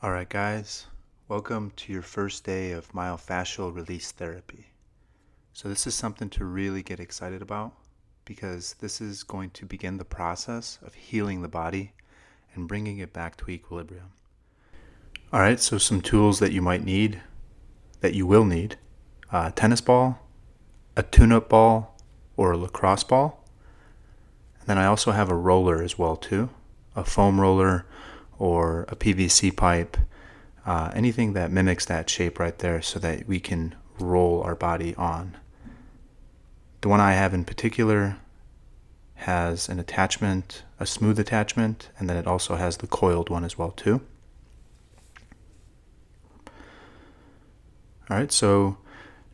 Alright guys, welcome to your first day of myofascial release therapy. So this is something to really get excited about because this is going to begin the process of healing the body and bringing it back to equilibrium. Alright, so some tools that you might need, that you will need, a tennis ball, a tune-up ball, or a lacrosse ball. And then I also have a roller as well too, a foam roller or a PVC pipe, anything that mimics that shape right there so that we can roll our body on. The one I have in particular has an attachment, a smooth attachment, and then it also has the coiled one as well too. Alright, so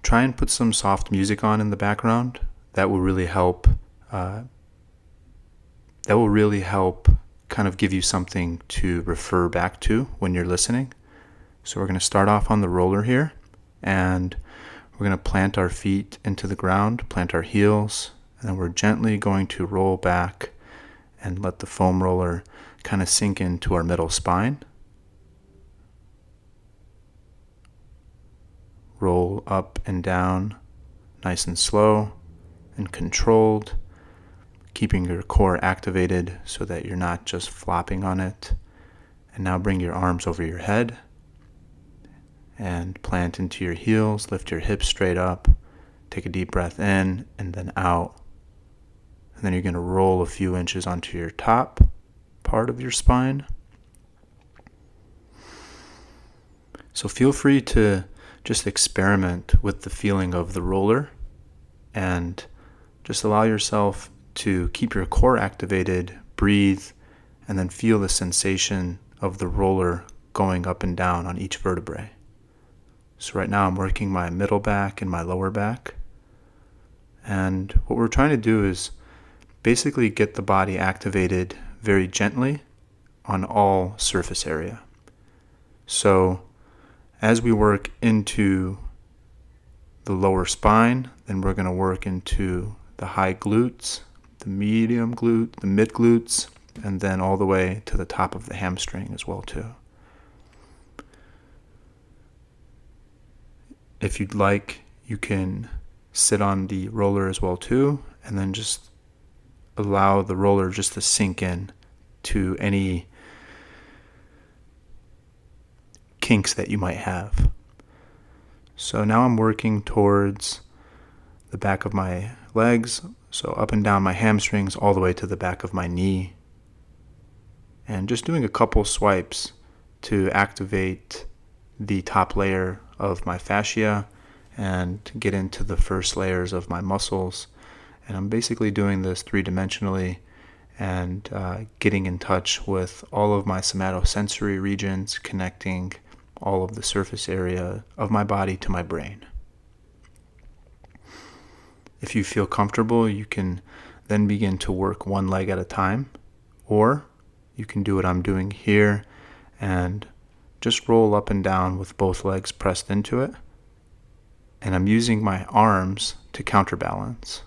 try and put some soft music on in the background. That will really help kind of give you something to refer back to when you're listening. So we're going to start off on the roller here, and we're going to plant our feet into the ground, plant our heels, and then we're gently going to roll back and let the foam roller kind of sink into our middle spine. Roll up and down, nice and slow and controlled, keeping your core activated so that you're not just flopping on it. And now bring your arms over your head and plant into your heels, lift your hips straight up, take a deep breath in and then out. And then you're going to roll a few inches onto your top part of your spine. So feel free to just experiment with the feeling of the roller and just allow yourself to keep your core activated, breathe, and then feel the sensation of the roller going up and down on each vertebrae. So right now I'm working my middle back and my lower back. And what we're trying to do is basically get the body activated very gently on all surface area. So as we work into the lower spine, then we're going to work into the high glutes, the medium glute, the mid glutes, and then all the way to the top of the hamstring as well too. If you'd like, you can sit on the roller as well too, and then just allow the roller just to sink in to any kinks that you might have. So now I'm working towards the back of my legs, so up and down my hamstrings all the way to the back of my knee, and just doing a couple swipes to activate the top layer of my fascia and get into the first layers of my muscles. And I'm basically doing this three-dimensionally and getting in touch with all of my somatosensory regions, connecting all of the surface area of my body to my brain. If you feel comfortable, you can then begin to work one leg at a time, or you can do what I'm doing here and just roll up and down with both legs pressed into it. And I'm using my arms to counterbalance.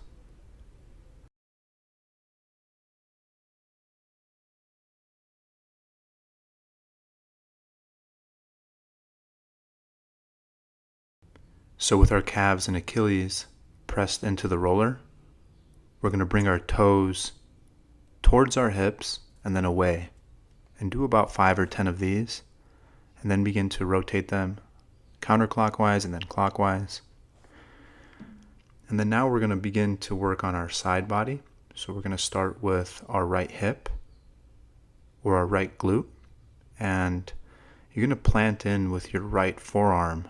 So with our calves and Achilles pressed into the roller, we're going to bring our toes towards our hips and then away, and do about 5 or 10 of these, and then begin to rotate them counterclockwise and then clockwise. And then now we're going to begin to work on our side body. So we're going to start with our right hip or our right glute, and you're going to plant in with your right forearm,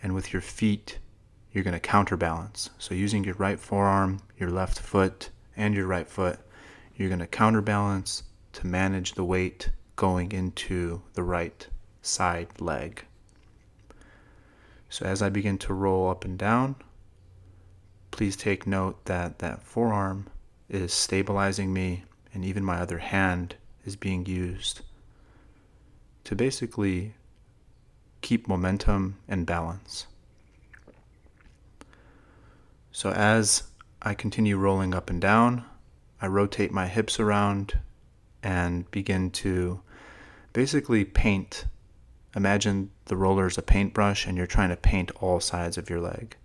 and with your feet you're going to counterbalance. So using your right forearm, your left foot, and your right foot, you're going to counterbalance to manage the weight going into the right side leg. So as I begin to roll up and down, please take note that that forearm is stabilizing me, and even my other hand is being used to basically keep momentum and balance. So as I continue rolling up and down, I rotate my hips around and begin to basically paint. Imagine the roller is a paintbrush and you're trying to paint all sides of your leg.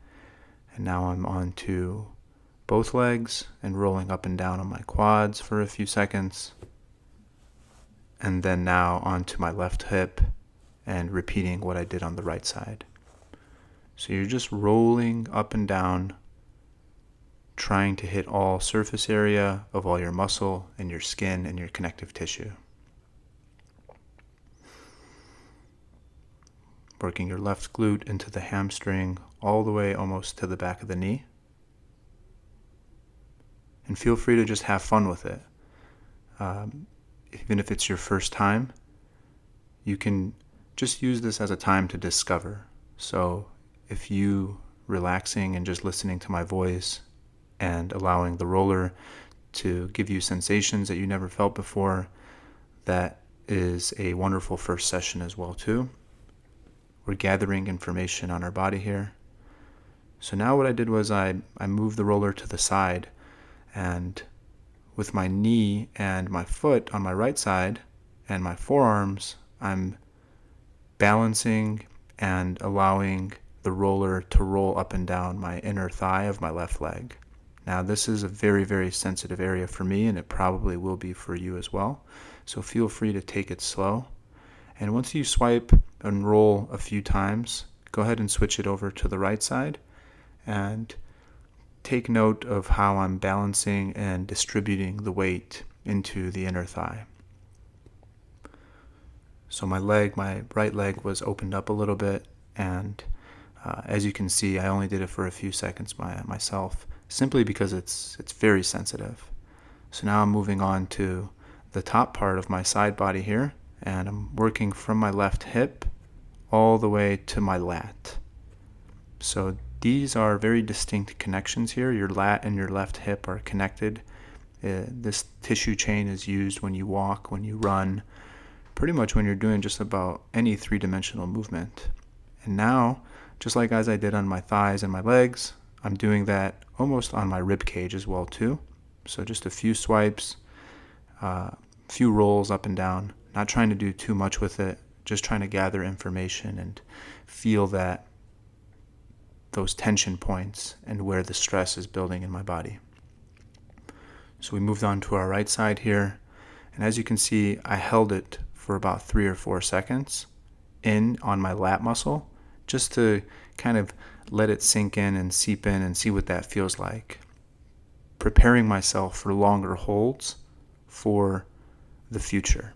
And now I'm on to both legs and rolling up and down on my quads for a few seconds. And then now onto my left hip and repeating what I did on the right side. So you're just rolling up and down, trying to hit all surface area of all your muscle and your skin and your connective tissue. Working your left glute into the hamstring all the way almost to the back of the knee. And feel free to just have fun with it. Even if it's your first time, you can just use this as a time to discover. So if you relaxing and just listening to my voice and allowing the roller to give you sensations that you never felt before, that is a wonderful first session as well too. We're gathering information on our body here. So now what I did was I moved the roller to the side, and with my knee and my foot on my right side and my forearms, I'm balancing and allowing the roller to roll up and down my inner thigh of my left leg. Now this is a very, very sensitive area for me, and it probably will be for you as well. So feel free to take it slow. And once you swipe and roll a few times, go ahead and switch it over to the right side and take note of how I'm balancing and distributing the weight into the inner thigh. So my right leg was opened up a little bit, and as you can see, I only did it for a few seconds myself, simply because it's very sensitive. So now I'm moving on to the top part of my side body here, and I'm working from my left hip all the way to my lat. So these are very distinct connections here. Your lat and your left hip are connected. This tissue chain is used when you walk, when you run, pretty much when you're doing just about any three-dimensional movement. And now, just like as I did on my thighs and my legs, I'm doing that almost on my rib cage as well too. So just a few swipes, few rolls up and down, not trying to do too much with it, just trying to gather information and feel those tension points and where the stress is building in my body. So we moved on to our right side here, and as you can see, I held it for about 3 or 4 seconds in on my lat muscle, just to kind of let it sink in and seep in and see what that feels like. Preparing myself for longer holds for the future.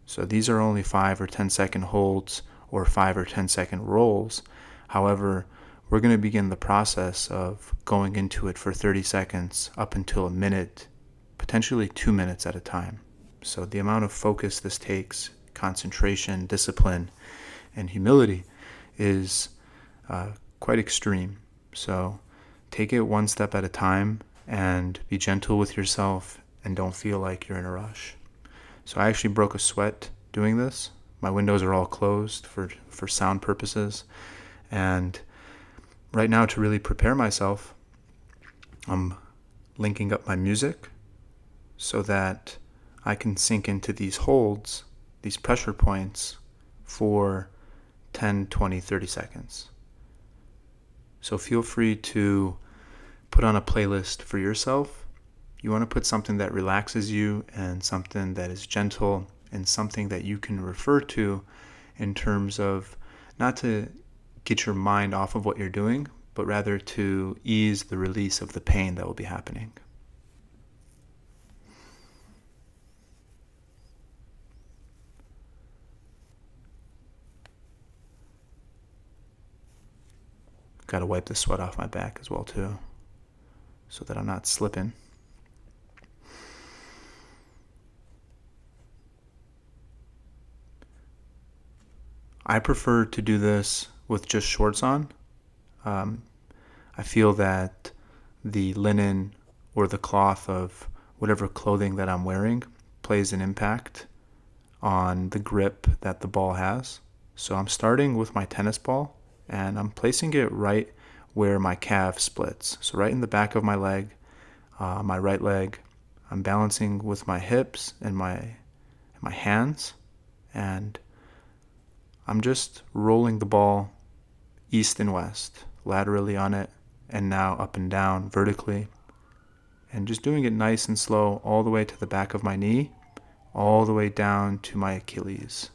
So these are only 5 or 10 second holds or 5 or 10 second rolls. However, we're going to begin the process of going into it for 30 seconds up until a minute, potentially 2 minutes at a time. So the amount of focus this takes, concentration, discipline, and humility is quite extreme. So take it one step at a time and be gentle with yourself and don't feel like you're in a rush. So I actually broke a sweat doing this. My windows are all closed for sound purposes. And right now, to really prepare myself, I'm linking up my music so that I can sink into these holds, these pressure points, for 10, 20, 30 seconds. So feel free to put on a playlist for yourself. You want to put something that relaxes you and something that is gentle and something that you can refer to in terms of not to get your mind off of what you're doing, but rather to ease the release of the pain that will be happening. Got to wipe the sweat off my back as well too, so that I'm not slipping. I prefer to do this with just shorts on. I feel that the linen or the cloth of whatever clothing that I'm wearing plays an impact on the grip that the ball has. So I'm starting with my tennis ball and I'm placing it right where my calf splits. So right in the back of my leg, my right leg, I'm balancing with my hips and my hands, and I'm just rolling the ball east and west, laterally on it, and now up and down vertically, and just doing it nice and slow all the way to the back of my knee, all the way down to my Achilles.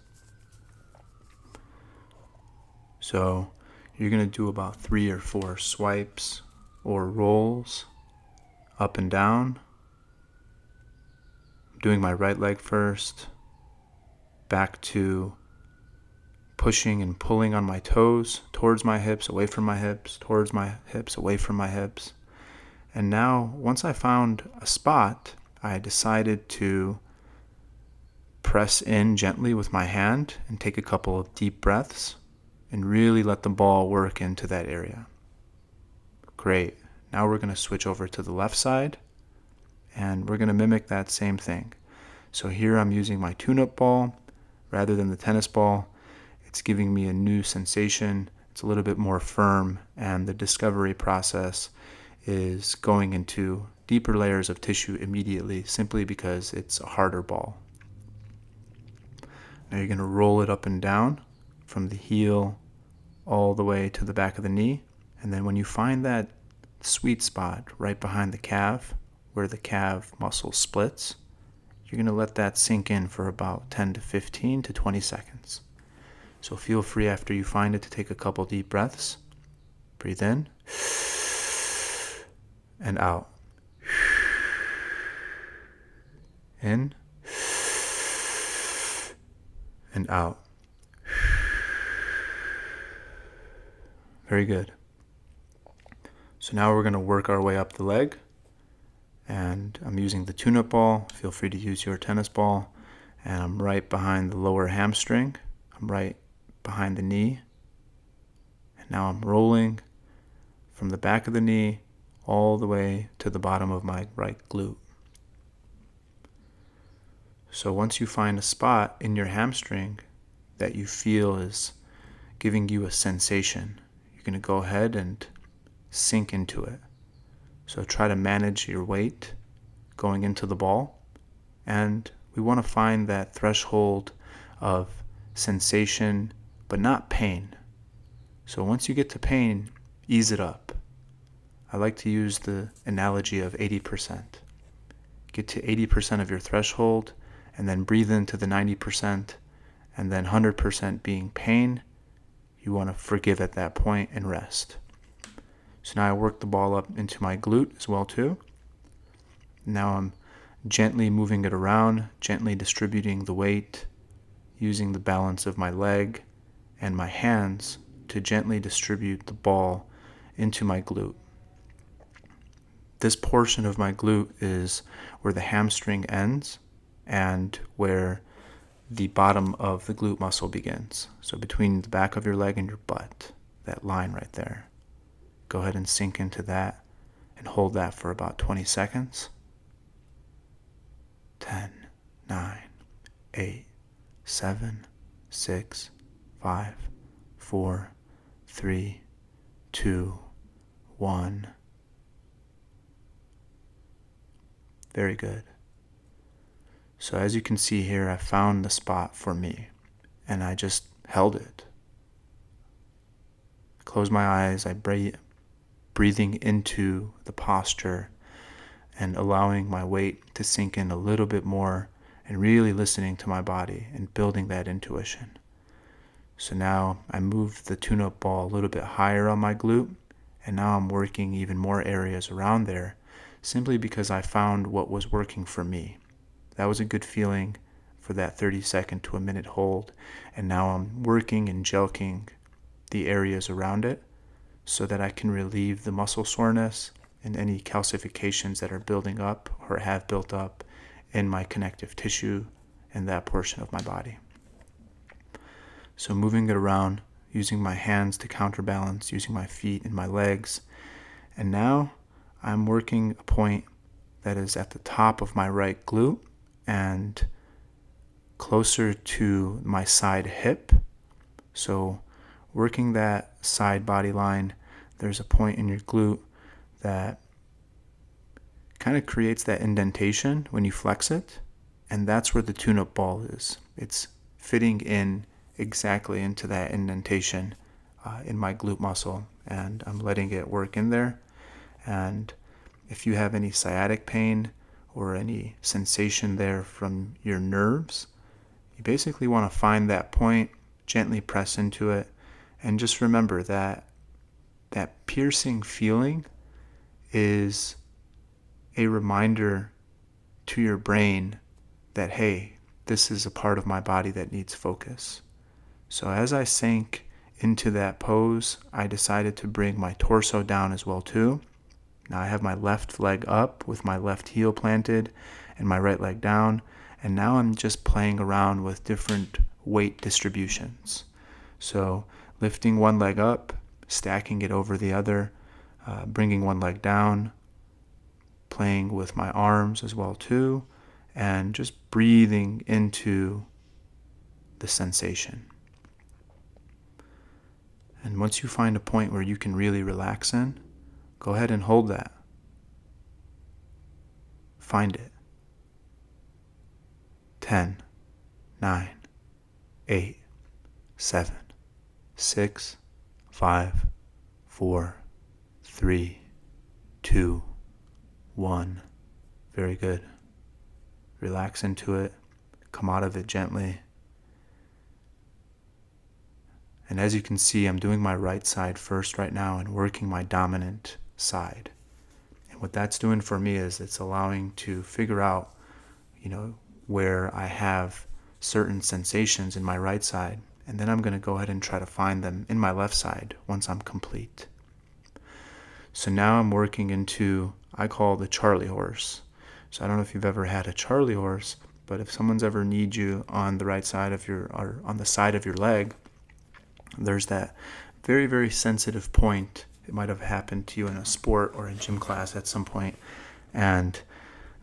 So you're going to do about 3 or 4 swipes or rolls up and down. I'm doing my right leg first, back to pushing and pulling on my toes towards my hips, away from my hips, towards my hips, away from my hips. And now, once I found a spot, I decided to press in gently with my hand and take a couple of deep breaths and really let the ball work into that area. Great. Now we're going to switch over to the left side, and we're going to mimic that same thing. So here I'm using my tune-up ball rather than the tennis ball. It's giving me a new sensation. It's a little bit more firm, and the discovery process is going into deeper layers of tissue immediately, simply because it's a harder ball. Now you're going to roll it up and down from the heel all the way to the back of the knee. And then when you find that sweet spot right behind the calf, where the calf muscle splits, you're going to let that sink in for about 10 to 15 to 20 seconds. So feel free after you find it to take a couple deep breaths. Breathe in and out. In and out. Very good. So now we're going to work our way up the leg. And I'm using the tune-up ball. Feel free to use your tennis ball. And I'm right behind the lower hamstring. I'm right behind the knee. And now I'm rolling from the back of the knee all the way to the bottom of my right glute. So once you find a spot in your hamstring that you feel is giving you a sensation, you're going to go ahead and sink into it. So try to manage your weight going into the ball, and we want to find that threshold of sensation but not pain. So once you get to pain, ease it up. I like to use the analogy of 80%. Get to 80% of your threshold, and then breathe into the 90%, and then 100% being pain. You want to forgive at that point and rest. So now I work the ball up into my glute as well too. Now I'm gently moving it around, gently distributing the weight, using the balance of my leg and my hands to gently distribute the ball into my glute. This portion of my glute is where the hamstring ends and where the bottom of the glute muscle begins. So between the back of your leg and your butt, that line right there. Go ahead and sink into that and hold that for about 20 seconds. 10, 9, 8, 7, 6, 5, 4, 3, 2, 1. Very good. So as you can see here, I found the spot for me, and I just held it. Close my eyes, I breathing into the posture and allowing my weight to sink in a little bit more and really listening to my body and building that intuition. So now I moved the tune-up ball a little bit higher on my glute, and now I'm working even more areas around there simply because I found what was working for me. That was a good feeling for that 30-second to a minute hold, and now I'm working and jelking the areas around it so that I can relieve the muscle soreness and any calcifications that are building up or have built up in my connective tissue in that portion of my body. So moving it around, using my hands to counterbalance, using my feet and my legs. And now I'm working a point that is at the top of my right glute and closer to my side hip. So working that side body line, there's a point in your glute that kind of creates that indentation when you flex it, and that's where the tune-up ball is. It's fitting in exactly into that indentation in my glute muscle, and I'm letting it work in there. And if you have any sciatic pain or any sensation there from your nerves, you basically want to find that point, gently press into it, and just remember that that piercing feeling is a reminder to your brain that, hey, this is a part of my body that needs focus. So as I sank into that pose, I decided to bring my torso down as well too. Now I have my left leg up with my left heel planted and my right leg down, and now I'm just playing around with different weight distributions. So lifting one leg up, stacking it over the other, bringing one leg down, playing with my arms as well too, and just breathing into the sensation. And once you find a point where you can really relax in, go ahead and hold that. Find it. 10, 9, 8, 7, 6, 5, 4, 3, 2, 1. Very good. Relax into it. Come out of it gently. And as you can see, I'm doing my right side first right now and working my dominant side. And what that's doing for me is it's allowing to figure out, where I have certain sensations in my right side. And then I'm going to go ahead and try to find them in my left side once I'm complete. So now I'm working into, I call the Charlie horse. So I don't know if you've ever had a Charlie horse, but if someone's ever need you on the right side of or on the side of your leg, there's that very, very sensitive point. It might have happened to you in a sport or a gym class at some point. And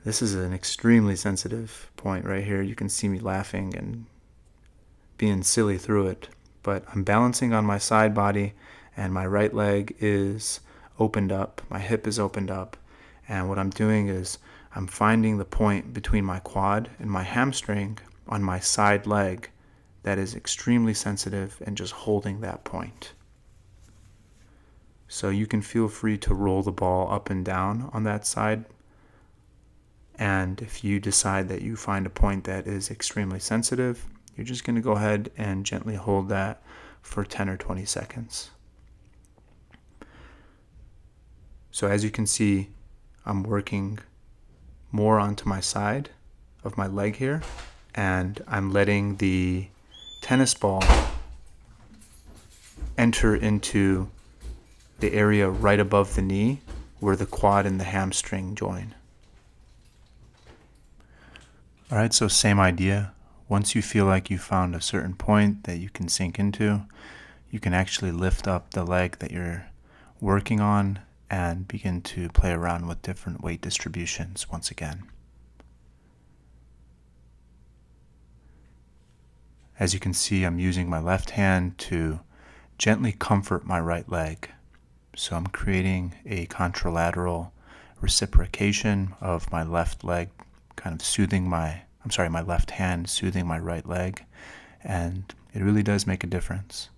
this is an extremely sensitive point right here. You can see me laughing and being silly through it. But I'm balancing on my side body, and my right leg is opened up. My hip is opened up. And what I'm doing is I'm finding the point between my quad and my hamstring on my side leg that is extremely sensitive, and just holding that point. So you can feel free to roll the ball up and down on that side. And if you decide that you find a point that is extremely sensitive, you're just going to go ahead and gently hold that for 10 or 20 seconds. So as you can see, I'm working more onto my side of my leg here, and I'm letting the tennis ball enter into the area right above the knee where the quad and the hamstring join. All right, so same idea. Once you feel like you found a certain point that you can sink into, you can actually lift up the leg that you're working on and begin to play around with different weight distributions once again. As you can see, I'm using my left hand to gently comfort my right leg. So I'm creating a contralateral reciprocation of my left leg kind of soothing my left hand soothing my right leg, and it really does make a difference.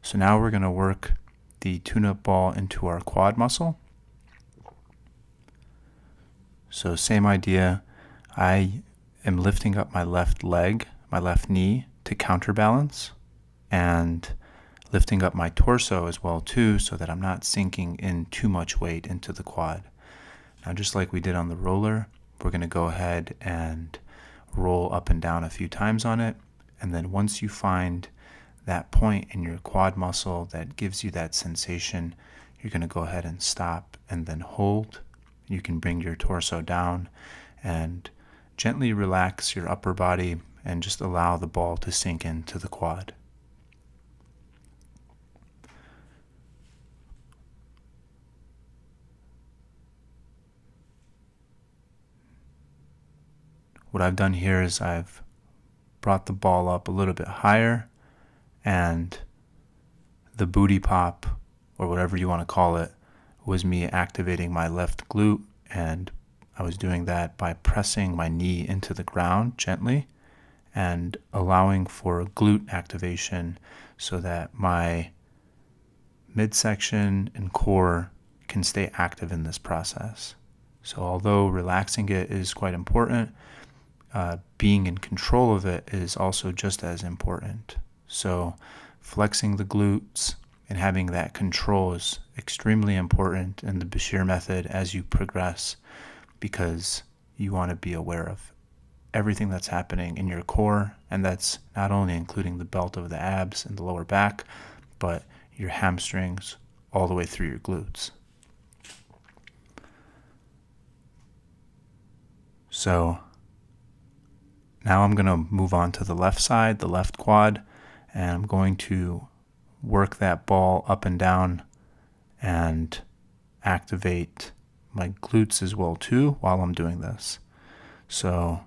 So now we're going to work the tune-up ball into our quad muscle. So same idea, I am lifting up my left leg, my left knee to counterbalance, and lifting up my torso as well too, so that I'm not sinking in too much weight into the quad. Now just like we did on the roller, we're going to go ahead and roll up and down a few times on it, and then once you find that point in your quad muscle that gives you that sensation, you're going to go ahead and stop and then hold. You can bring your torso down and gently relax your upper body and just allow the ball to sink into the quad. What I've done here is I've brought the ball up a little bit higher, and the booty pop, or whatever you want to call it, was me activating my left glute and I was doing that by pressing my knee into the ground gently and allowing for glute activation so that my midsection and core can stay active in this process. So although relaxing it is quite important, being in control of it is also just as important. So flexing the glutes and having that control is extremely important in the Basheer method as you progress, because you want to be aware of everything that's happening in your core, and that's not only including the belt of the abs and the lower back, but your hamstrings all the way through your glutes. So now I'm going to move on to the left side, the left quad, and I'm going to work that ball up and down and activate my glutes as well too while I'm doing this. So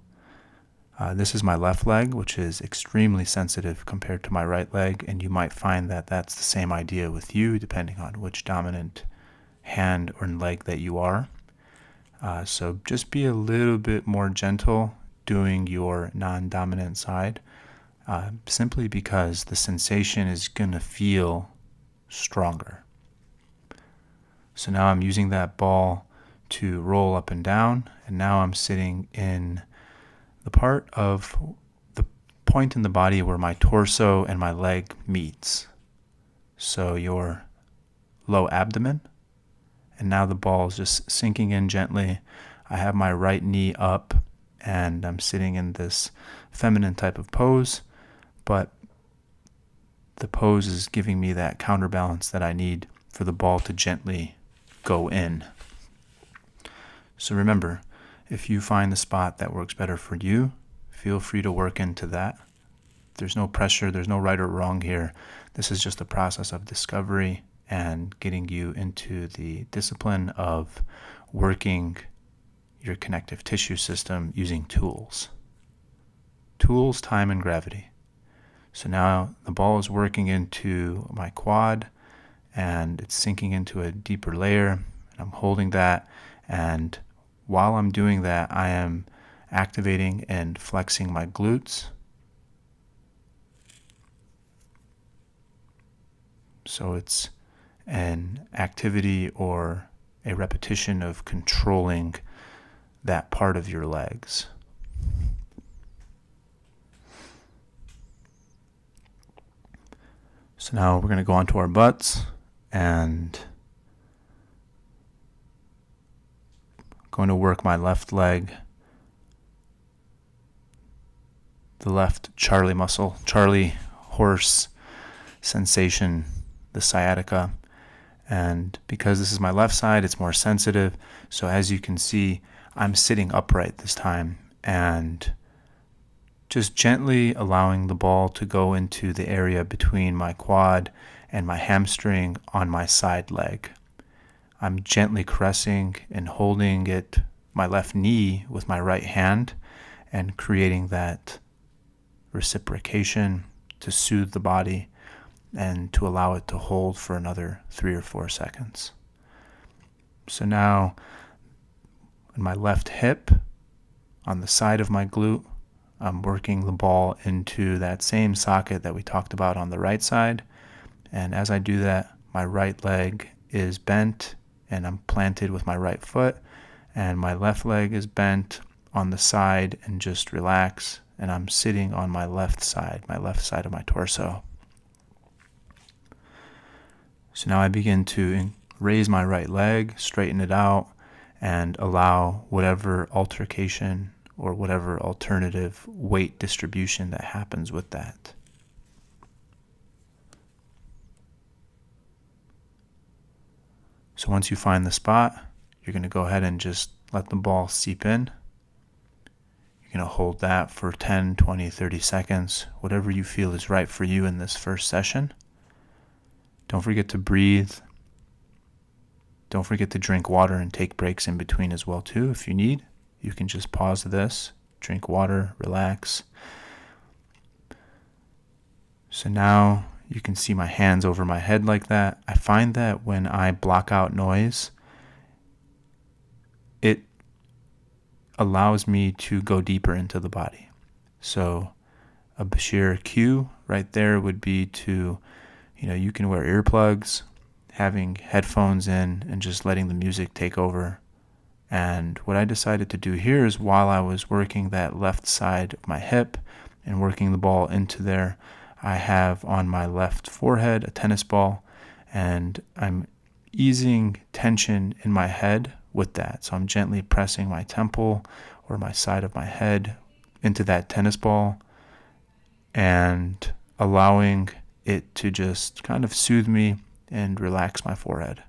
this is my left leg, which is extremely sensitive compared to my right leg, and you might find that that's the same idea with you depending on which dominant hand or leg that you are. So just be a little bit more gentle doing your non-dominant side, simply because the sensation is going to feel stronger. So now I'm using that ball to roll up and down, and now I'm sitting in the part of the point in the body where my torso and my leg meets. So your low abdomen, and now the ball is just sinking in gently. I have my right knee up, and I'm sitting in this feminine type of pose, but the pose is giving me that counterbalance that I need for the ball to gently go in. So remember, if you find the spot that works better for you, feel free to work into that. There's no pressure, there's no right or wrong here. This is just a process of discovery and getting you into the discipline of working your connective tissue system using tools. Tools, time, and gravity. So now the ball is working into my quad, and it's sinking into a deeper layer, and I'm holding that, and while I'm doing that, I am activating and flexing my glutes. So it's an activity or a repetition of controlling that part of your legs. So now we're going to go onto our butts, and going to work my left leg, the left Charlie muscle, Charlie horse sensation, the sciatica. And because this is my left side, it's more sensitive. So as you can see, I'm sitting upright this time and just gently allowing the ball to go into the area between my quad and my hamstring on my side leg. I'm gently caressing and holding my left knee with my right hand and creating that reciprocation to soothe the body and to allow it to hold for another 3 or 4 seconds. So now in my left hip, on the side of my glute, I'm working the ball into that same socket that we talked about on the right side. And as I do that, my right leg is bent and I'm planted with my right foot, and my left leg is bent on the side and just relax, and I'm sitting on my left side of my torso. So now I begin to raise my right leg, straighten it out, and allow whatever altercation or whatever alternative weight distribution that happens with that. So once you find the spot, you're going to go ahead and just let the ball seep in. You're going to hold that for 10, 20, 30 seconds, whatever you feel is right for you in this first session. Don't forget to breathe. Don't forget to drink water and take breaks in between as well too. If you need, you can just pause this, drink water, relax. So now you can see my hands over my head like that. I find that when I block out noise, it allows me to go deeper into the body. So a Basheer cue right there would be to, you can wear earplugs, having headphones in, and just letting the music take over. And what I decided to do here is, while I was working that left side of my hip and working the ball into there, I have on my left forehead a tennis ball, and I'm easing tension in my head with that. So I'm gently pressing my temple or my side of my head into that tennis ball and allowing it to just kind of soothe me and relax my forehead.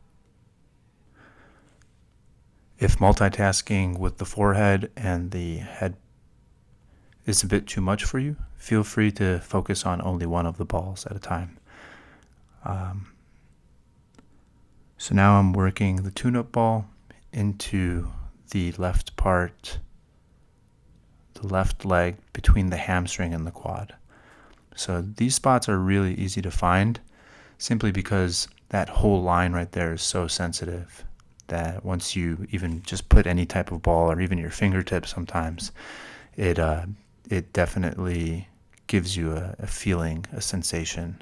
If multitasking with the forehead and the head is a bit too much for you, feel free to focus on only one of the balls at a time. So now I'm working the tune-up ball into the left part, the left leg between the hamstring and the quad. So these spots are really easy to find simply because that whole line right there is so sensitive that once you even just put any type of ball, or even your fingertips sometimes, it definitely gives you a feeling, a sensation.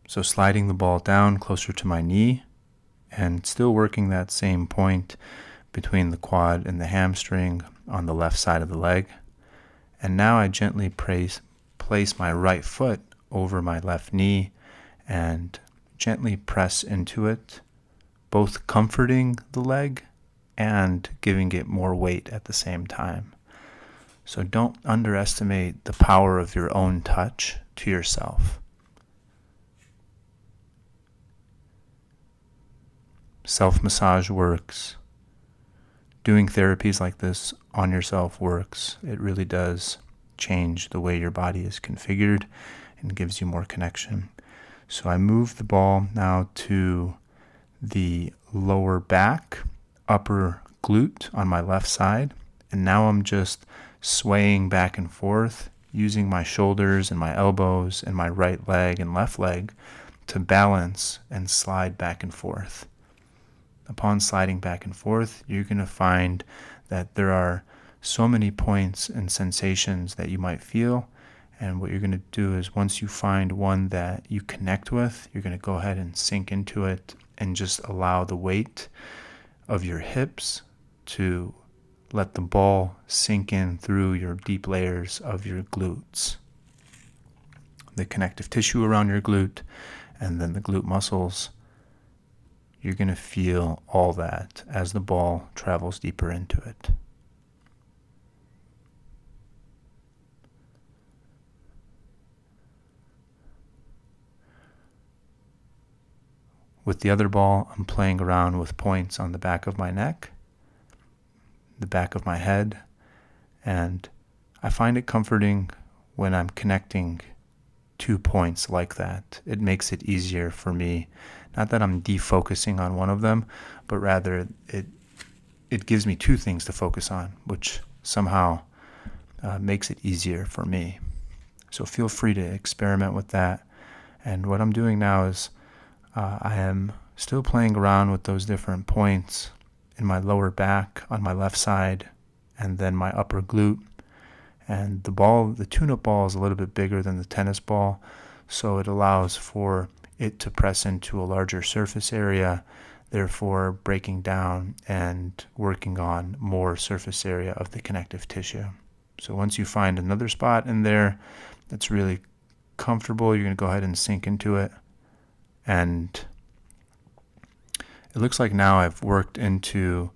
So sliding the ball down closer to my knee and still working that same point between the quad and the hamstring on the left side of the leg. And now I gently place my right foot over my left knee and gently press into it, both comforting the leg and giving it more weight at the same time. So don't underestimate the power of your own touch to yourself. Self-massage works. Doing therapies like this on yourself works. It really does change the way your body is configured and gives you more connection. So I move the ball now to the lower back, upper glute on my left side, and now I'm just swaying back and forth, using my shoulders and my elbows and my right leg and left leg to balance and slide back and forth. Upon sliding back and forth, you're going to find that there are so many points and sensations that you might feel. And what you're going to do is, once you find one that you connect with, you're going to go ahead and sink into it and just allow the weight of your hips to let the ball sink in through your deep layers of your glutes, the connective tissue around your glute, and then the glute muscles. You're going to feel all that as the ball travels deeper into it. With the other ball, I'm playing around with points on the back of my neck, the back of my head, and I find it comforting when I'm connecting 2 points like that. It makes it easier for me. Not that I'm defocusing on one of them, but rather it gives me 2 things to focus on, which somehow makes it easier for me. So feel free to experiment with that. And what I'm doing now is I am still playing around with those different points in my lower back on my left side, and then my upper glute. And the tune-up ball is a little bit bigger than the tennis ball, so it allows for it to press into a larger surface area, therefore breaking down and working on more surface area of the connective tissue. So once you find another spot in there that's really comfortable, you're going to go ahead and sink into it. And it looks like now I've worked into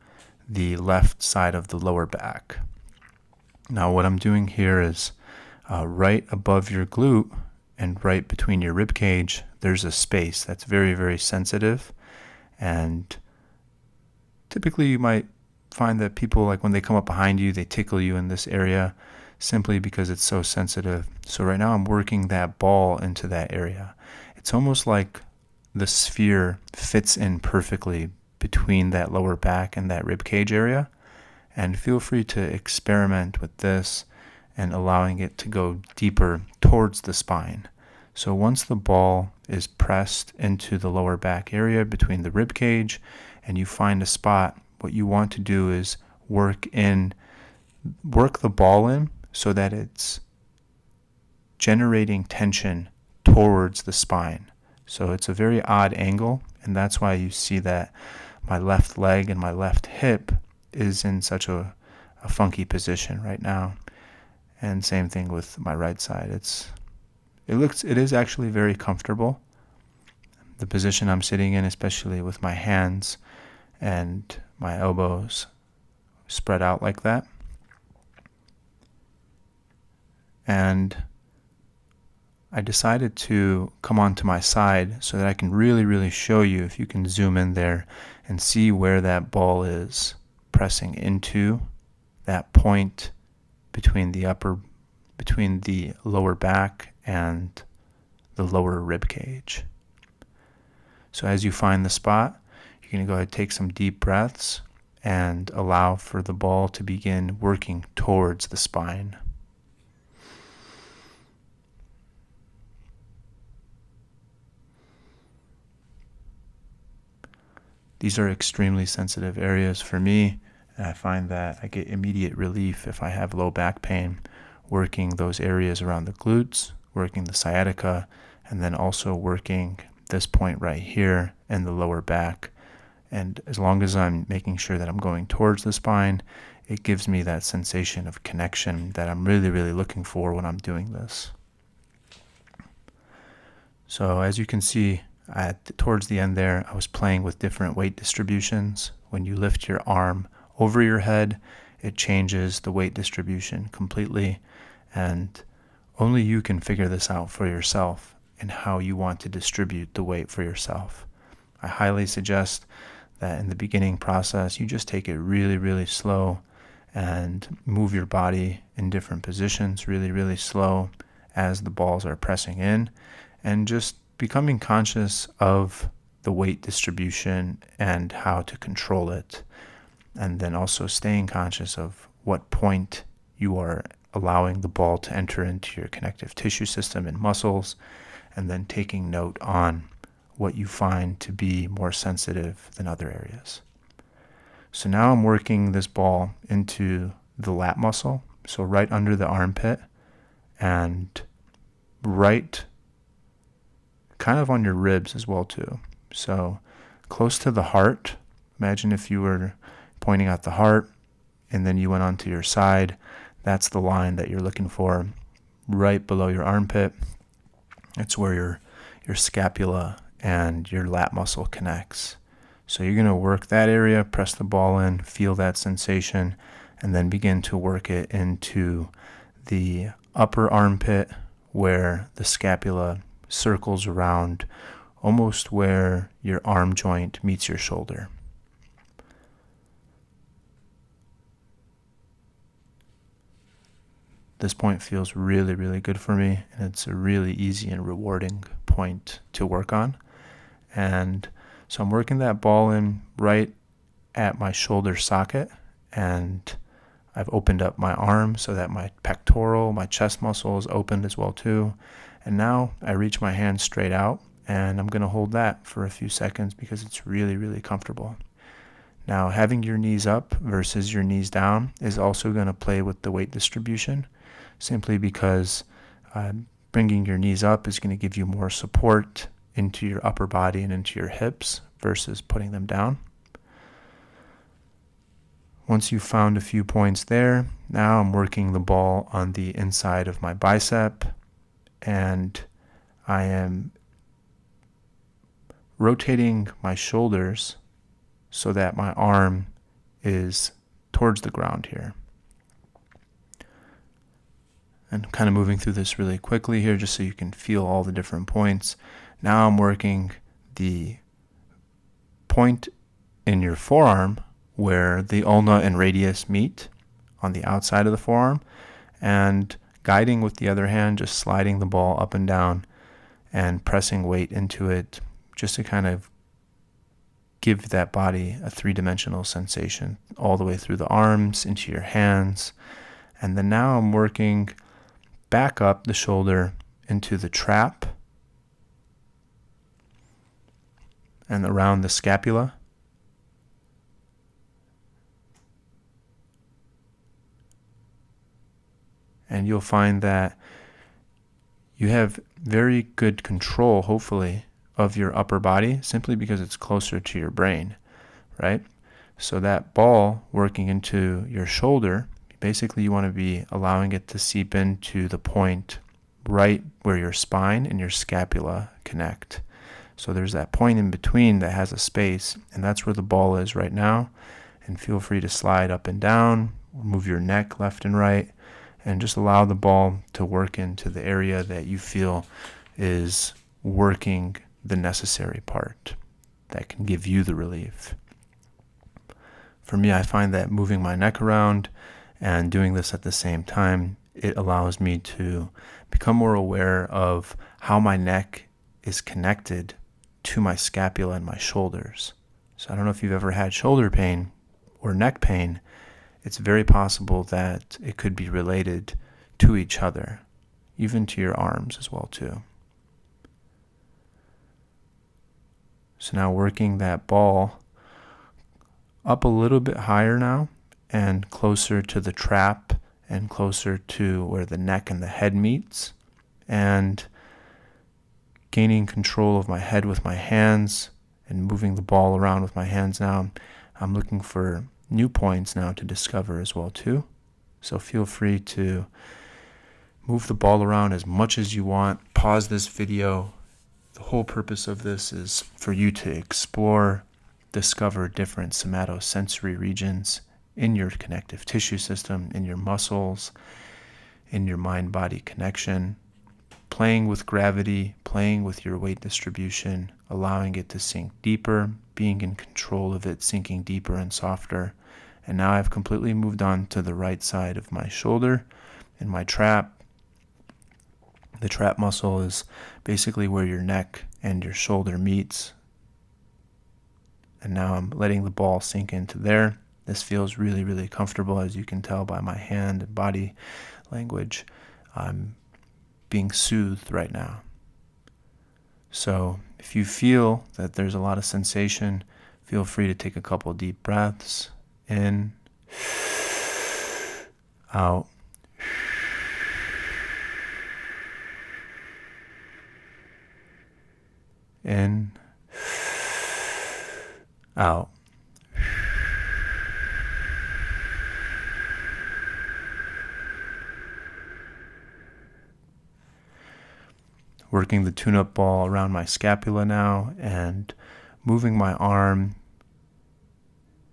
the left side of the lower back. Now what I'm doing here is right above your glute and right between your rib cage, there's a space that's very, very sensitive. And typically you might find that people, like when they come up behind you, they tickle you in this area simply because it's so sensitive. So right now I'm working that ball into that area. It's almost like the sphere fits in perfectly between that lower back and that rib cage area. And feel free to experiment with this and allowing it to go deeper towards the spine. So once the ball is pressed into the lower back area between the rib cage, and you find a spot. What you want to do is work the ball in so that it's generating tension towards the spine. So it's a very odd angle, and that's why you see that my left leg and my left hip is in such a funky position right now. And same thing with my right side. It is actually very comfortable. The position I'm sitting in, especially with my hands and my elbows spread out like that. And I decided to come onto my side so that I can really, really show you, if you can zoom in there and see where that ball is pressing into that point between the lower back and the lower rib cage. So as you find the spot, you're going to go ahead and take some deep breaths and allow for the ball to begin working towards the spine. These are extremely sensitive areas for me, and I find that I get immediate relief if I have low back pain, working those areas around the glutes, working the sciatica, and then also working this point right here in the lower back. And as long as I'm making sure that I'm going towards the spine, it gives me that sensation of connection that I'm really, really looking for when I'm doing this. So as you can see, towards the end there, I was playing with different weight distributions. When you lift your arm over your head, it changes the weight distribution completely, and only you can figure this out for yourself and how you want to distribute the weight for yourself. I highly suggest that in the beginning process, you just take it really, really slow and move your body in different positions really, really slow as the balls are pressing in, and just becoming conscious of the weight distribution and how to control it. And then also staying conscious of what point you are allowing the ball to enter into your connective tissue system and muscles, and then taking note on what you find to be more sensitive than other areas. So now I'm working this ball into the lat muscle, so right under the armpit and right kind of on your ribs as well too. So close to the heart. Imagine if you were pointing at the heart and then you went onto your side. That's the line that you're looking for, right below your armpit. It's where your scapula and your lat muscle connects. So you're going to work that area, press the ball in, feel that sensation, and then begin to work it into the upper armpit where the scapula circles around almost where your arm joint meets your shoulder. This point feels really, really good for me, and it's a really easy and rewarding point to work on. And so I'm working that ball in right at my shoulder socket, and I've opened up my arm so that my pectoral, my chest muscle is opened as well too. And now I reach my hand straight out, and I'm going to hold that for a few seconds because it's really, really comfortable. Now, having your knees up versus your knees down is also going to play with the weight distribution, simply because bringing your knees up is going to give you more support into your upper body and into your hips versus putting them down. Once you've found a few points there, now I'm working the ball on the inside of my bicep, and I am rotating my shoulders so that my arm is towards the ground here. And kind of moving through this really quickly here just so you can feel all the different points. Now I'm working the point in your forearm where the ulna and radius meet on the outside of the forearm, and guiding with the other hand, just sliding the ball up and down and pressing weight into it just to kind of give that body a three-dimensional sensation all the way through the arms, into your hands. And then now I'm working back up the shoulder into the trap and around the scapula. And you'll find that you have very good control, hopefully, of your upper body simply because it's closer to your brain, right? So that ball working into your shoulder, basically you want to be allowing it to seep into the point right where your spine and your scapula connect. So there's that point in between that has a space, and that's where the ball is right now. And feel free to slide up and down, move your neck left and right, and just allow the ball to work into the area that you feel is working the necessary part that can give you the relief. For me, I find that moving my neck around and doing this at the same time, it allows me to become more aware of how my neck is connected to my scapula and my shoulders. So I don't know if you've ever had shoulder pain or neck pain. It's very possible that it could be related to each other, even to your arms as well too. So now working that ball up a little bit higher now and closer to the trap and closer to where the neck and the head meets, and gaining control of my head with my hands and moving the ball around with my hands now. I'm looking for new points now to discover as well too. So feel free to move the ball around as much as you want. Pause this video. The whole purpose of this is for you to explore, discover different somatosensory regions in your connective tissue system, in your muscles, in your mind-body connection, playing with gravity, playing with your weight distribution, allowing it to sink deeper, being in control of it, sinking deeper and softer. And now I've completely moved on to the right side of my shoulder and my trap. The trap muscle is basically where your neck and your shoulder meets. And now I'm letting the ball sink into there. This feels really, really comfortable, as you can tell by my hand and body language. I'm being soothed right now. So if you feel that there's a lot of sensation, feel free to take a couple deep breaths in, out, in, out. Working the tune-up ball around my scapula now and moving my arm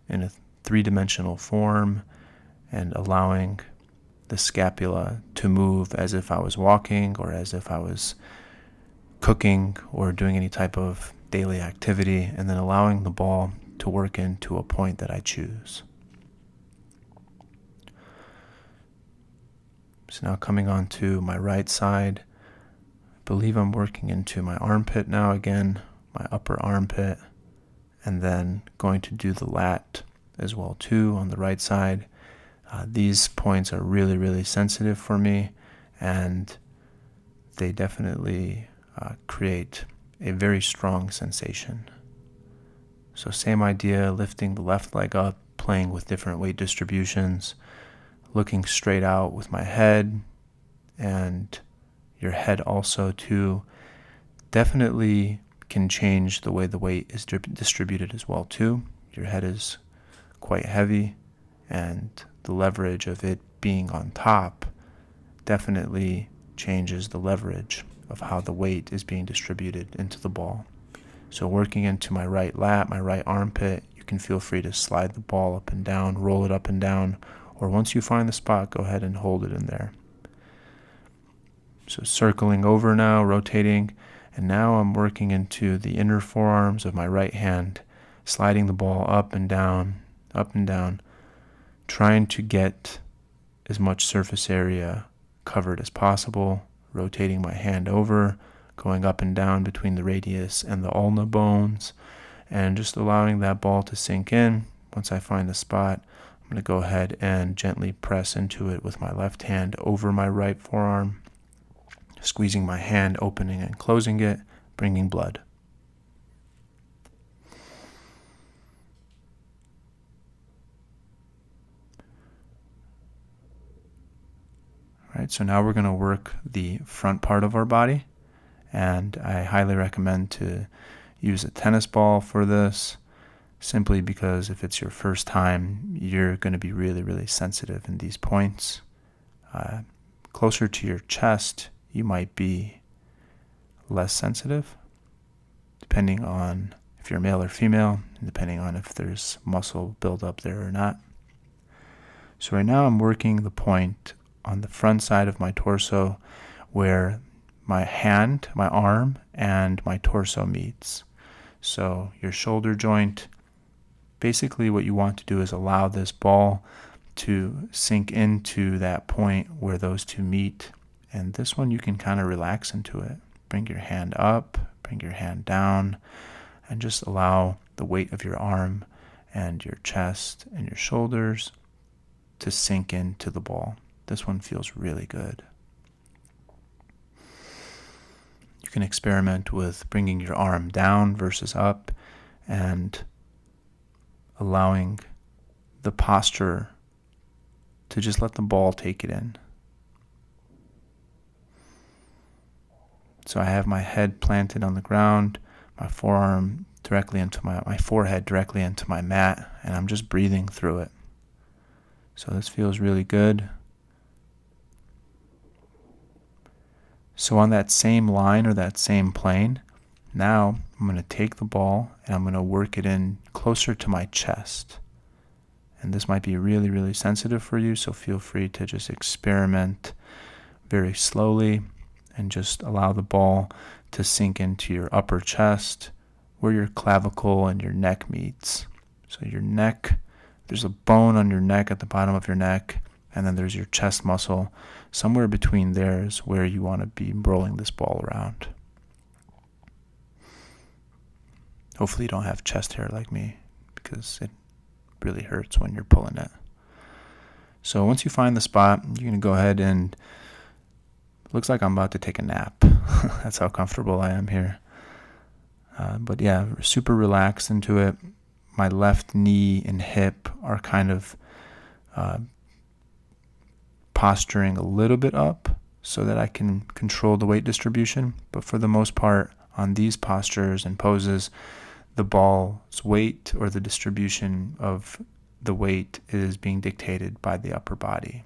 in a three-dimensional form and allowing the scapula to move as if I was walking or as if I was cooking or doing any type of daily activity, and then allowing the ball to work into a point that I choose. So now coming on to my right side, I believe I'm working into my armpit now again, my upper armpit, and then going to do the lat as well too on the right side. These points are really, really sensitive for me, and they definitely create a very strong sensation. So same idea, lifting the left leg up, playing with different weight distributions, looking straight out with my head, and your head also too definitely can change the way the weight is distributed as well too. Your head is quite heavy, and the leverage of it being on top definitely changes the leverage of how the weight is being distributed into the ball. So working into my right lat, my right armpit, you can feel free to slide the ball up and down, roll it up and down, or once you find the spot, go ahead and hold it in there. So circling over now, rotating, and now I'm working into the inner forearms of my right hand, sliding the ball up and down, trying to get as much surface area covered as possible, rotating my hand over, going up and down between the radius and the ulna bones, and just allowing that ball to sink in. Once I find the spot, I'm going to go ahead and gently press into it with my left hand over my right forearm, squeezing my hand, opening and closing it, bringing blood. Right, so now we're going to work the front part of our body, and I highly recommend to use a tennis ball for this, simply because if it's your first time, you're going to be really, really sensitive in these points. Closer to your chest, you might be less sensitive, depending on if you're male or female, and depending on if there's muscle buildup there or not. So right now I'm working the point on the front side of my torso where my hand, my arm, and my torso meets. So your shoulder joint, basically what you want to do is allow this ball to sink into that point where those two meet. And this one you can kind of relax into it. Bring your hand up, bring your hand down, and just allow the weight of your arm and your chest and your shoulders to sink into the ball. This one feels really good. You can experiment with bringing your arm down versus up and allowing the posture to just let the ball take it in. So I have my head planted on the ground, my forearm directly into my forehead directly into my mat, and I'm just breathing through it. So this feels really good. So on that same line or that same plane, now I'm going to take the ball and I'm going to work it in closer to my chest. And this might be really, really sensitive for you, so feel free to just experiment very slowly and just allow the ball to sink into your upper chest where your clavicle and your neck meets. So your neck, there's a bone on your neck at the bottom of your neck, and then there's your chest muscle. Somewhere between there is where you want to be rolling this ball around. Hopefully you don't have chest hair like me, because it really hurts when you're pulling it. So once you find the spot, you're going to go ahead and looks like I'm about to take a nap. That's how comfortable I am here. But yeah, super relaxed into it. My left knee and hip are kind of posturing a little bit up so that I can control the weight distribution. But for the most part, on these postures and poses, the ball's weight or the distribution of the weight is being dictated by the upper body.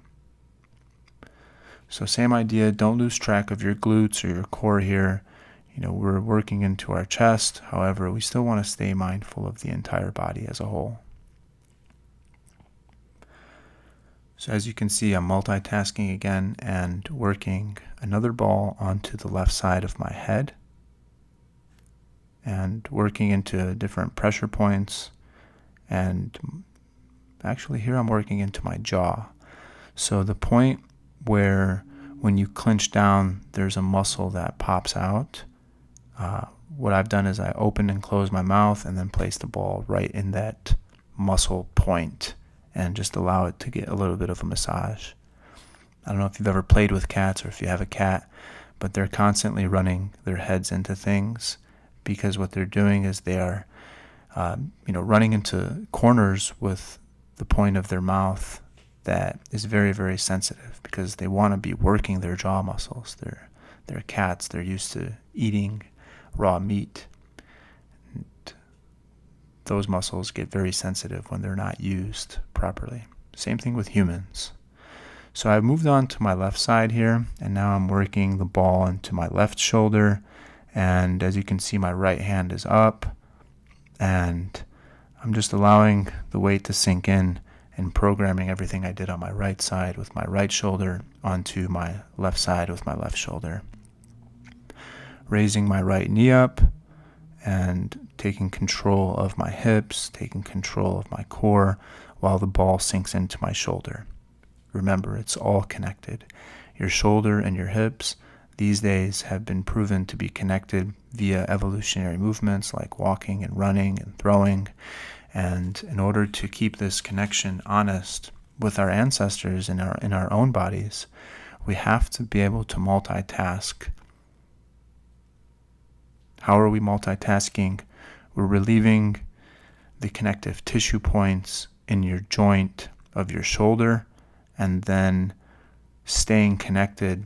So same idea, don't lose track of your glutes or your core here. We're working into our chest. However, we still want to stay mindful of the entire body as a whole. So as you can see, I'm multitasking again and working another ball onto the left side of my head and working into different pressure points. And actually here I'm working into my jaw. So the point where when you clench down, there's a muscle that pops out. What I've done is I open and close my mouth and then place the ball right in that muscle point and just allow it to get a little bit of a massage. I don't know if you've ever played with cats or if you have a cat, but they're constantly running their heads into things because what they're doing is they are running into corners with the point of their mouth that is very, very sensitive because they want to be working their jaw muscles. They're cats. They're used to eating raw meat. And those muscles get very sensitive when they're not used properly. Same thing with humans. So I've moved on to my left side here, and now I'm working the ball into my left shoulder. And as you can see, my right hand is up, and I'm just allowing the weight to sink in and programming everything I did on my right side with my right shoulder onto my left side with my left shoulder. Raising my right knee up and taking control of my hips, taking control of my core while the ball sinks into my shoulder. Remember, it's all connected. Your shoulder and your hips these days have been proven to be connected via evolutionary movements like walking and running and throwing. And in order to keep this connection honest with our ancestors in our own bodies, we have to be able to multitask. How are we multitasking? We're relieving the connective tissue points in your joint of your shoulder, and then staying connected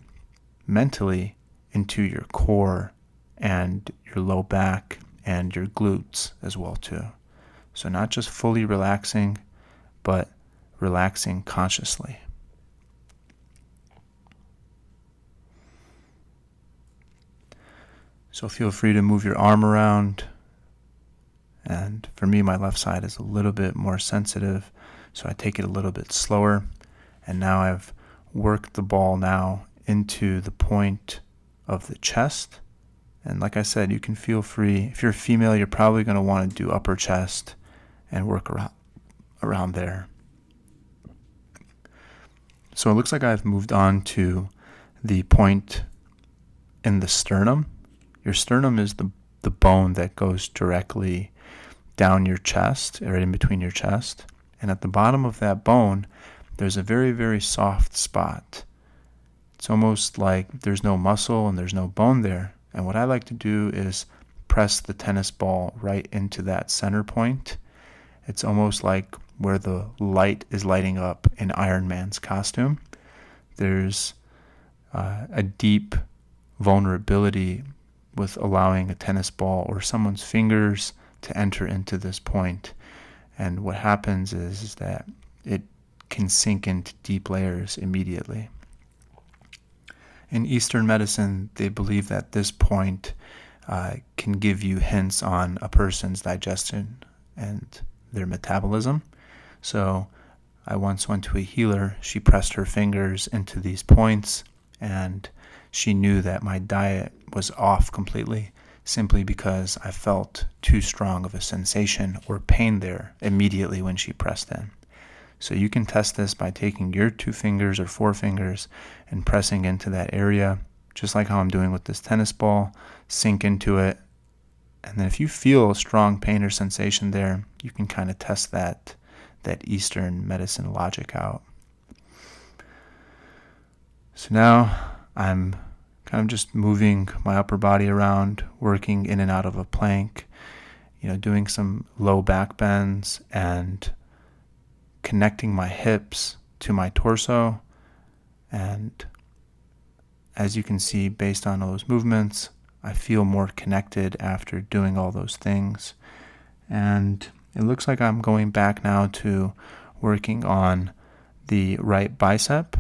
mentally into your core and your low back and your glutes as well too. So not just fully relaxing, but relaxing consciously. So feel free to move your arm around. And for me, my left side is a little bit more sensitive, so I take it a little bit slower. And now I've worked the ball now into the point of the chest. And like I said, you can feel free. If you're a female, you're probably going to want to do upper chest and work around there. So it looks like I've moved on to the point in the sternum. Your sternum is the bone that goes directly down your chest, right in between your chest. And at the bottom of that bone, there's a very, very soft spot. It's almost like there's no muscle and there's no bone there. And what I like to do is press the tennis ball right into that center point. It's almost like where the light is lighting up in Iron Man's costume. There's a deep vulnerability with allowing a tennis ball or someone's fingers to enter into this point. And what happens is that it can sink into deep layers immediately. In Eastern medicine, they believe that this point can give you hints on a person's digestion and their metabolism. So I once went to a healer. She pressed her fingers into these points, and she knew that my diet was off completely simply because I felt too strong of a sensation or pain there immediately when she pressed in. So you can test this by taking your 2 fingers or 4 fingers and pressing into that area, just like how I'm doing with this tennis ball. Sink into it. And then if you feel a strong pain or sensation there, you can kind of test that Eastern medicine logic out. So now I'm kind of just moving my upper body around, working in and out of a plank, doing some low back bends and connecting my hips to my torso. And as you can see, based on those movements, I feel more connected after doing all those things. And it looks like I'm going back now to working on the right bicep.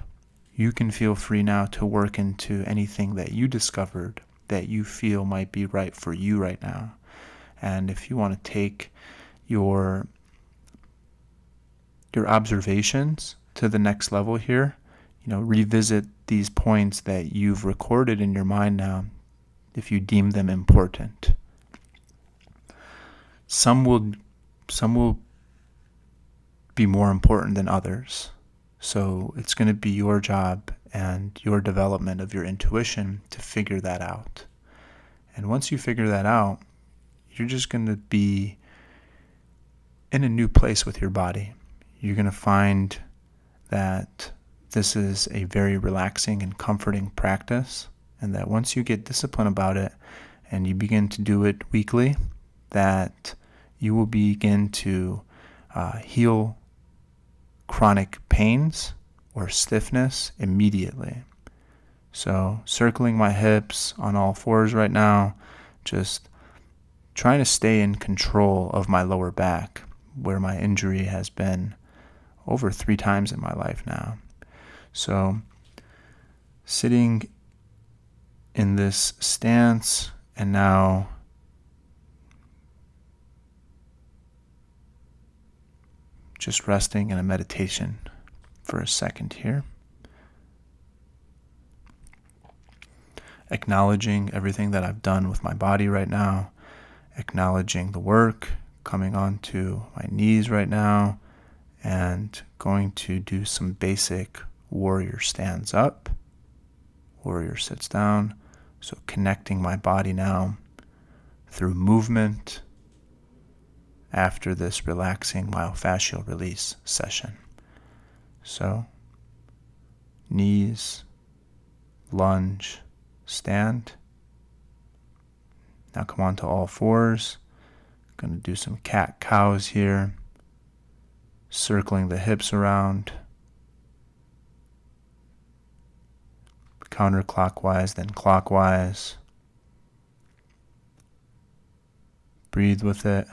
You can feel free now to work into anything that you discovered that you feel might be right for you right now. And if you want to take your observations to the next level here, revisit these points that you've recorded in your mind now if you deem them important. Some will be more important than others. So it's going to be your job and your development of your intuition to figure that out. And once you figure that out, you're just going to be in a new place with your body. You're going to find that this is a very relaxing and comforting practice, and that once you get discipline about it and you begin to do it weekly, that you will begin to heal chronic pains or stiffness immediately. So circling my hips on all fours right now, just trying to stay in control of my lower back, where my injury has been over 3 times in my life now. So sitting in this stance, and now just resting in a meditation for a second here. Acknowledging everything that I've done with my body right now, acknowledging the work, coming onto my knees right now, and going to do some basic warrior stands up, warrior sits down. So connecting my body now through movement after this relaxing myofascial release session. So knees, lunge, stand. Now come on to all fours. Going to do some cat-cows here, circling the hips around. counterclockwise, then clockwise. Breathe with it.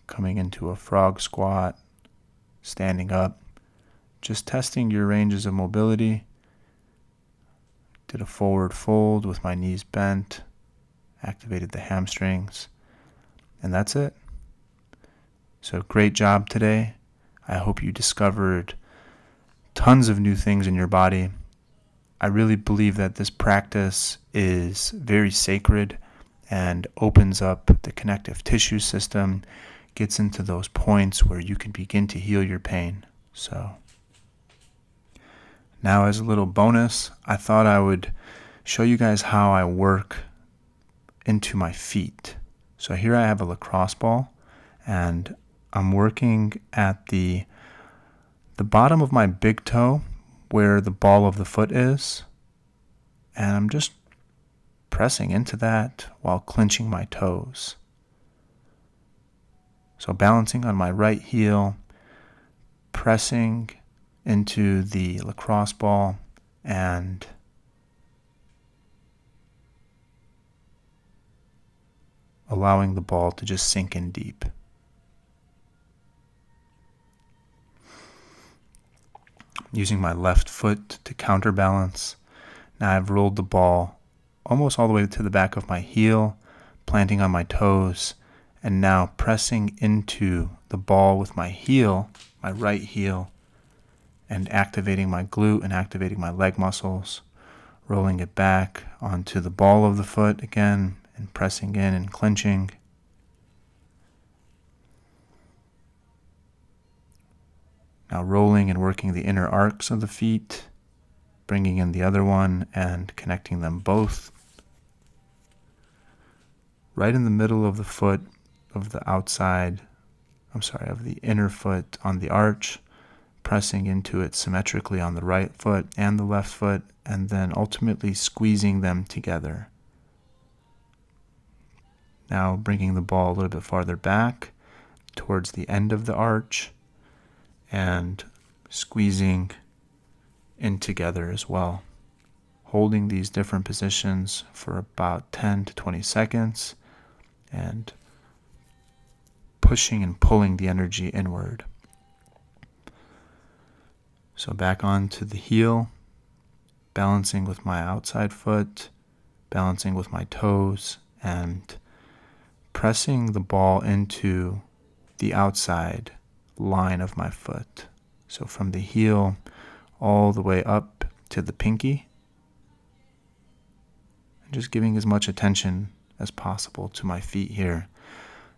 Coming into a frog squat, standing up, just testing your ranges of mobility. Did a forward fold with my knees bent, activated the hamstrings, and that's it. So great job today. I hope you discovered tons of new things in your body. I really believe that this practice is very sacred and opens up the connective tissue system, gets into those points where you can begin to heal your pain. So now, as a little bonus, I thought I would show you guys how I work into my feet. So here I have a lacrosse ball, and I'm working at the bottom of my big toe where the ball of the foot is, and I'm just pressing into that while clenching my toes. So balancing on my right heel, pressing into the lacrosse ball, and allowing the ball to just sink in deep. Using my left foot to counterbalance. Now I've rolled the ball almost all the way to the back of my heel, planting on my toes, and now pressing into the ball with my heel, my right heel, and activating my glute and activating my leg muscles, rolling it back onto the ball of the foot again, and pressing in and clenching. Now rolling and working the inner arcs of the feet, bringing in the other one and connecting them both. Right in the middle of the foot, of the inner foot on the arch, pressing into it symmetrically on the right foot and the left foot, and then ultimately squeezing them together. Now bringing the ball a little bit farther back towards the end of the arch and squeezing in together as well. Holding these different positions for about 10 to 20 seconds and pushing and pulling the energy inward. So back onto the heel, balancing with my outside foot, balancing with my toes, and pressing the ball into the outside line of my foot. So from the heel all the way up to the pinky, and just giving as much attention as possible to my feet here.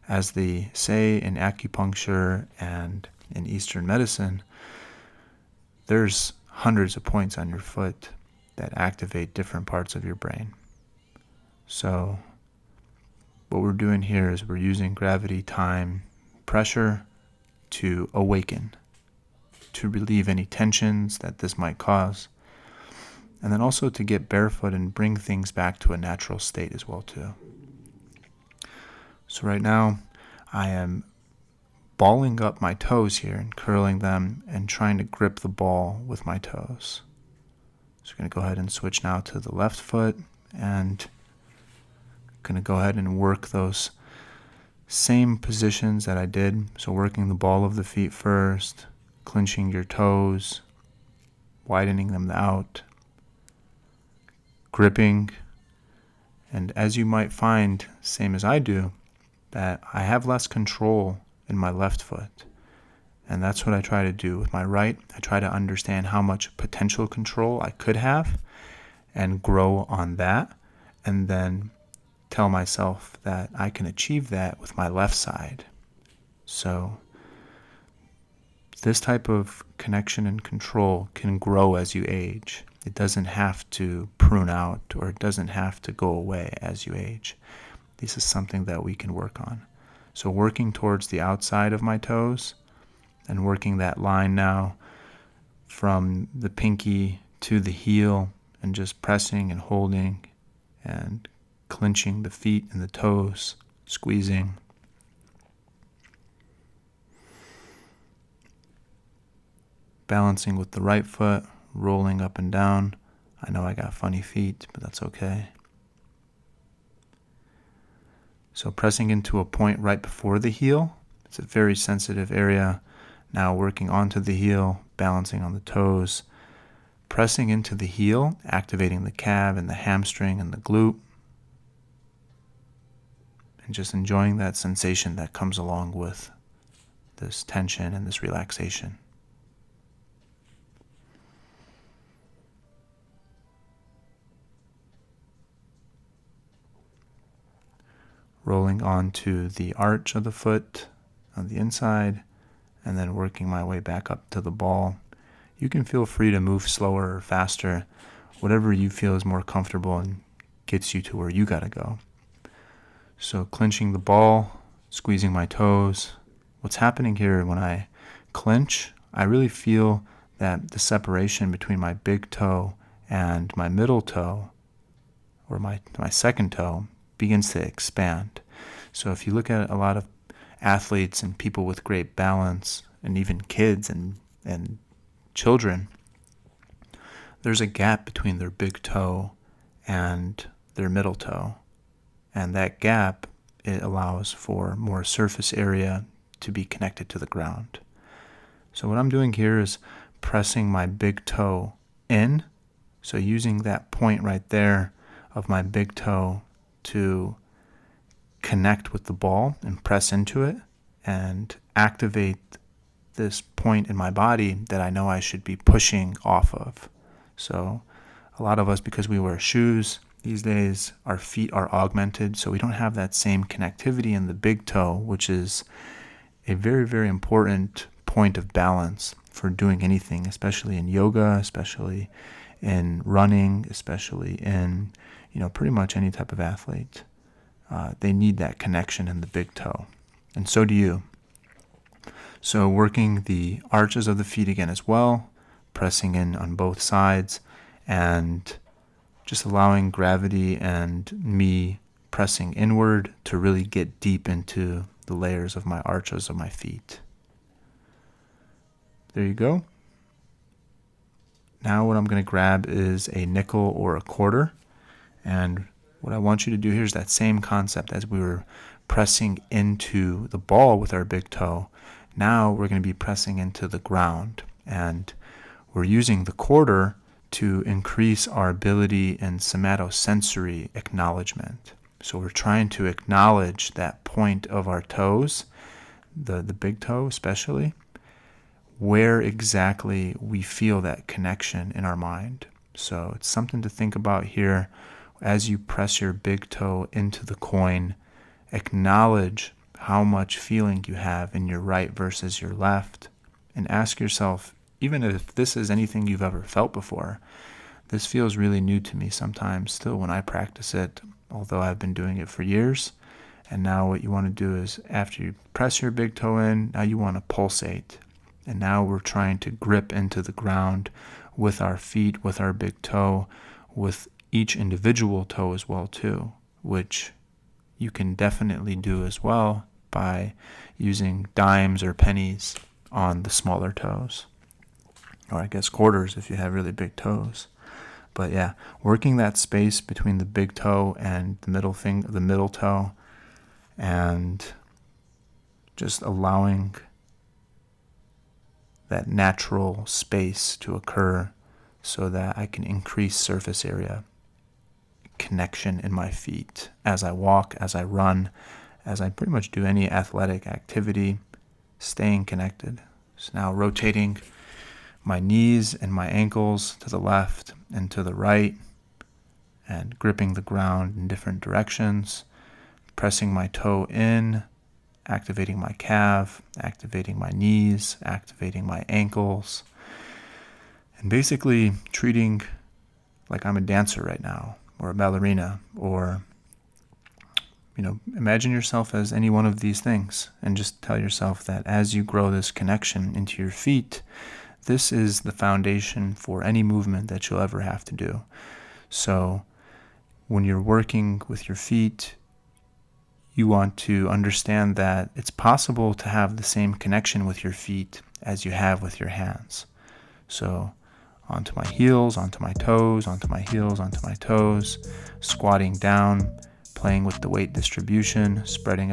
As they say in acupuncture and in Eastern medicine, there's hundreds of points on your foot that activate different parts of your brain. So what we're doing here is we're using gravity, time, pressure to awaken, to relieve any tensions that this might cause, and then also to get barefoot and bring things back to a natural state as well too. So right now I am balling up my toes here and curling them and trying to grip the ball with my toes. So I'm going to go ahead and switch now to the left foot, and going to go ahead and work those same positions that I did. So working the ball of the feet first, clenching your toes, widening them out, gripping. And as you might find, same as I do, that I have less control in my left foot. And that's what I try to do with my right. I try to understand how much potential control I could have and grow on that, and then tell myself that I can achieve that with my left side. So this type of connection and control can grow as you age. It doesn't have to prune out, or it doesn't have to go away as you age. This is something that we can work on. So working towards the outside of my toes and working that line now from the pinky to the heel, and just pressing and holding and clenching the feet and the toes, squeezing. Balancing with the right foot, rolling up and down. I know I got funny feet, but that's okay. So pressing into a point right before the heel. It's a very sensitive area. Now working onto the heel, balancing on the toes, pressing into the heel, activating the calf and the hamstring and the glute, and just enjoying that sensation that comes along with this tension and this relaxation. Rolling onto the arch of the foot on the inside, and then working my way back up to the ball. You can feel free to move slower or faster, whatever you feel is more comfortable and gets you to where you gotta go. So clinching the ball, squeezing my toes. What's happening here when I clinch, I really feel that the separation between my big toe and my middle toe, or my second toe, begins to expand. So if you look at a lot of athletes and people with great balance, and even kids and children, there's a gap between their big toe and their middle toe. And that gap, it allows for more surface area to be connected to the ground. So what I'm doing here is pressing my big toe in. So using that point right there of my big toe to connect with the ball and press into it and activate this point in my body that I know I should be pushing off of. So a lot of us, because we wear shoes these days, our feet are augmented, so we don't have that same connectivity in the big toe, which is a very, very important point of balance for doing anything, especially in yoga, especially in running, especially in, pretty much any type of athlete. They need that connection in the big toe, and so do you. So working the arches of the feet again as well, pressing in on both sides, and just allowing gravity and me pressing inward to really get deep into the layers of my arches of my feet. There you go. Now what I'm going to grab is a nickel or a quarter, and what I want you to do here is that same concept as we were pressing into the ball with our big toe. Now we're going to be pressing into the ground, and we're using the quarter to increase our ability in somatosensory acknowledgement. So we're trying to acknowledge that point of our toes, the big toe especially, where exactly we feel that connection in our mind. So it's something to think about here. As you press your big toe into the coin, acknowledge how much feeling you have in your right versus your left, and ask yourself, even if this is anything you've ever felt before, this feels really new to me sometimes still when I practice it, although I've been doing it for years. And now what you want to do is, after you press your big toe in, now you want to pulsate. And now we're trying to grip into the ground with our feet, with our big toe, with each individual toe as well too, which you can definitely do as well by using dimes or pennies on the smaller toes, or I guess quarters if you have really big toes. But yeah, working that space between the big toe and the middle toe, and just allowing that natural space to occur so that I can increase surface area connection in my feet as I walk, as I run, as I pretty much do any athletic activity, staying connected. So now rotating my knees and my ankles to the left and to the right, and gripping the ground in different directions, pressing my toe in, activating my calf, activating my knees, activating my ankles, and basically treating like I'm a dancer right now, or a ballerina, or imagine yourself as any one of these things, and just tell yourself that as you grow this connection into your feet, this is the foundation for any movement that you'll ever have to do. So when you're working with your feet, you want to understand that it's possible to have the same connection with your feet as you have with your hands. So onto my heels, onto my toes, onto my heels, onto my toes, squatting down, playing with the weight distribution, spreading out